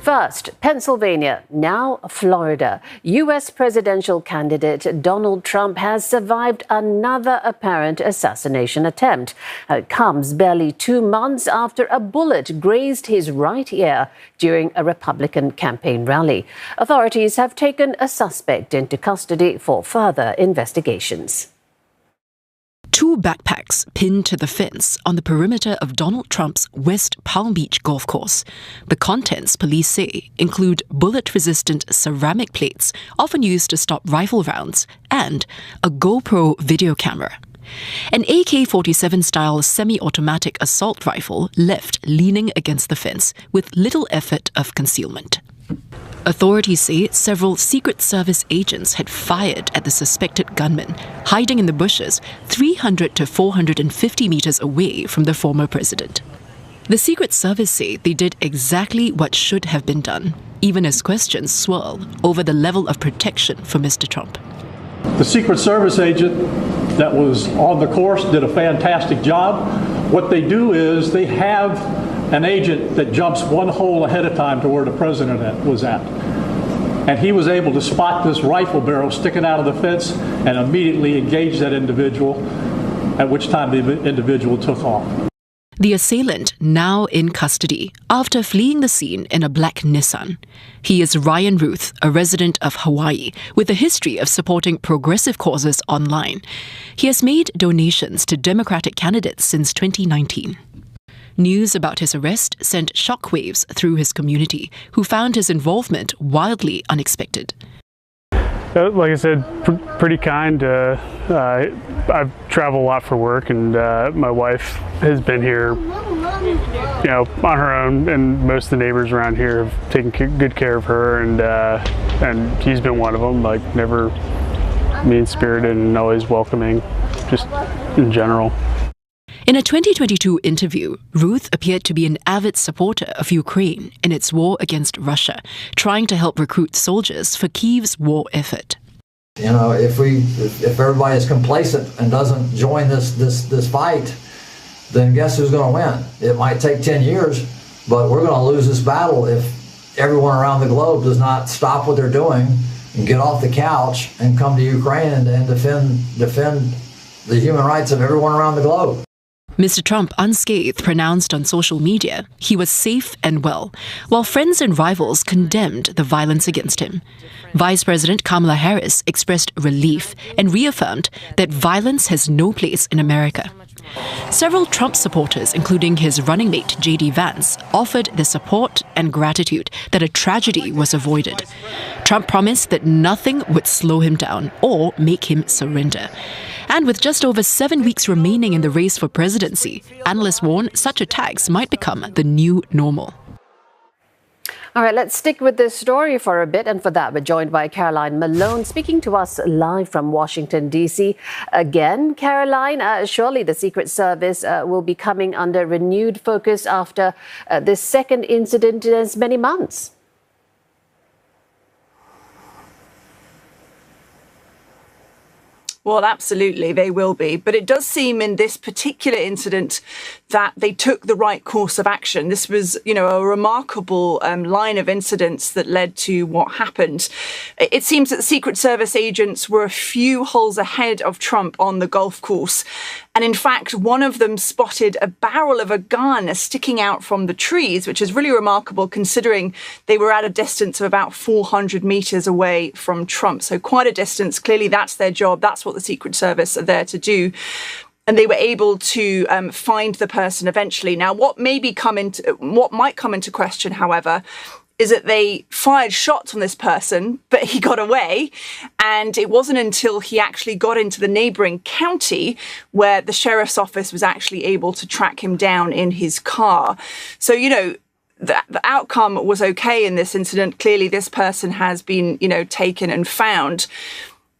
First, Pennsylvania, now Florida. U.S. presidential candidate Donald Trump has survived another apparent assassination attempt. It comes barely 2 months after a bullet grazed his right ear during a Republican campaign rally. Authorities have taken a suspect into custody for further investigations. 2 backpacks pinned to the fence on the perimeter of Donald Trump's West Palm Beach golf course. The contents, police say, include bullet-resistant ceramic plates often used to stop rifle rounds and a GoPro video camera. An AK-47-style semi-automatic assault rifle left leaning against the fence with little effort of concealment. Authorities say several Secret Service agents had fired at the suspected gunman, hiding in the bushes 300 to 450 meters away from the former president. The Secret Service say they did exactly what should have been done, even as questions swirl over the level of protection for Mr. Trump. The Secret Service agent that was on the course did a fantastic job. What they do is they have an agent that jumps one hole ahead of time to where the president was at. And he was able to spot this rifle barrel sticking out of the fence and immediately engage that individual, at which time the individual took off. The assailant now in custody after fleeing the scene in a black Nissan. He is Ryan Ruth, a resident of Hawaii with a history of supporting progressive causes online. He has made donations to Democratic candidates since 2019. News about his arrest sent shockwaves through his community, who found his involvement wildly unexpected. Like I said, pretty kind. I travel a lot for work, and my wife has been here, on her own, and most of the neighbors around here have taken good care of her, and he's been one of them. Like, never mean-spirited and always welcoming, just in general. In a 2022 interview, Ruth appeared to be an avid supporter of Ukraine in its war against Russia, trying to help recruit soldiers for Kyiv's war effort. If everybody is complacent and doesn't join this fight, then guess who's going to win? It might take 10 years, but we're going to lose this battle if everyone around the globe does not stop what they're doing and get off the couch and come to Ukraine and defend the human rights of everyone around the globe. Mr. Trump, unscathed, pronounced on social media he was safe and well, while friends and rivals condemned the violence against him. Vice President Kamala Harris expressed relief and reaffirmed that violence has no place in America. Several Trump supporters, including his running mate J.D. Vance, offered their support and gratitude that a tragedy was avoided. Trump promised that nothing would slow him down or make him surrender. And with just over 7 weeks remaining in the race for presidency, analysts warn such attacks might become the new normal. All right, let's stick with this story for a bit. And for that, we're joined by Caroline Malone, speaking to us live from Washington, D.C. Again, Caroline, surely the Secret Service will be coming under renewed focus after this second incident in as many months. Well, absolutely, they will be. But it does seem in this particular incident that they took the right course of action. This was, a remarkable line of incidents that led to what happened. It seems that the Secret Service agents were a few holes ahead of Trump on the golf course. And in fact, one of them spotted a barrel of a gun sticking out from the trees, which is really remarkable considering they were at a distance of about 400 meters away from Trump. So quite a distance. Clearly, that's their job. That's what the Secret Service are there to do. And they were able to find the person eventually. Now, what might come into question, however, is that they fired shots on this person, but he got away. And it wasn't until he actually got into the neighboring county where the sheriff's office was actually able to track him down in his car. So, the outcome was okay in this incident. Clearly, this person has been, taken and found.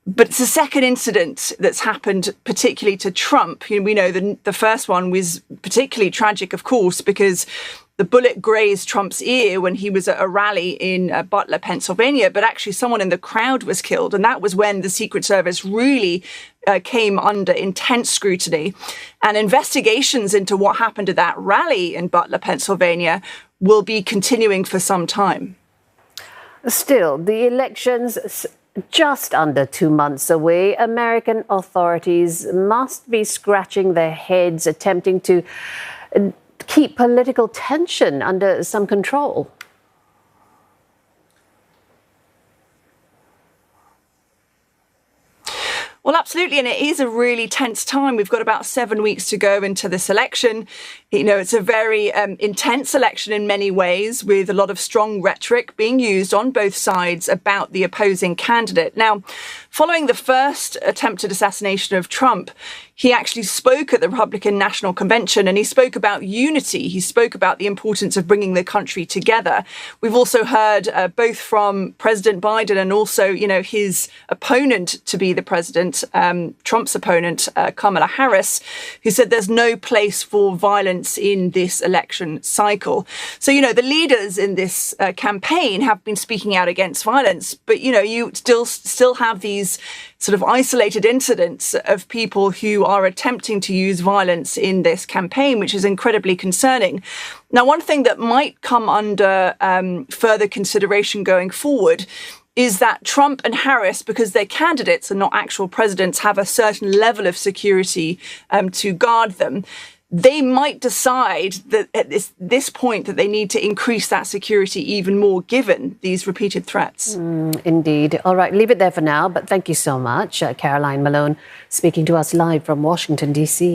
But it's the second incident that's happened, particularly to Trump. We know the first one was particularly tragic, of course, because the bullet grazed Trump's ear when he was at a rally in Butler, Pennsylvania. But actually, someone in the crowd was killed. And that was when the Secret Service really came under intense scrutiny. And investigations into what happened at that rally in Butler, Pennsylvania, will be continuing for some time. Still, the elections just under 2 months away. American authorities must be scratching their heads, attempting to keep political tension under some control. Well, absolutely. And it is a really tense time. We've got about 7 weeks to go into this election. You know, it's a very intense election in many ways, with a lot of strong rhetoric being used on both sides about the opposing candidate. Now, following the first attempted assassination of Trump, he actually spoke at the Republican National Convention, and he spoke about unity. He spoke about the importance of bringing the country together. We've also heard both from President Biden and also, you know, his opponent to be the president, Trump's opponent, Kamala Harris, who said there's no place for violence in this election cycle. So, you know, the leaders in this campaign have been speaking out against violence, but, you know, you still have these sort of isolated incidents of people who are attempting to use violence in this campaign, which is incredibly concerning. Now, one thing that might come under further consideration going forward is that Trump and Harris, because they're candidates and not actual presidents, have a certain level of security to guard them. They might decide that at this point that they need to increase that security even more, given these repeated threats. Indeed. All right, leave it there for now. But thank you so much, Caroline Malone, speaking to us live from Washington, D.C.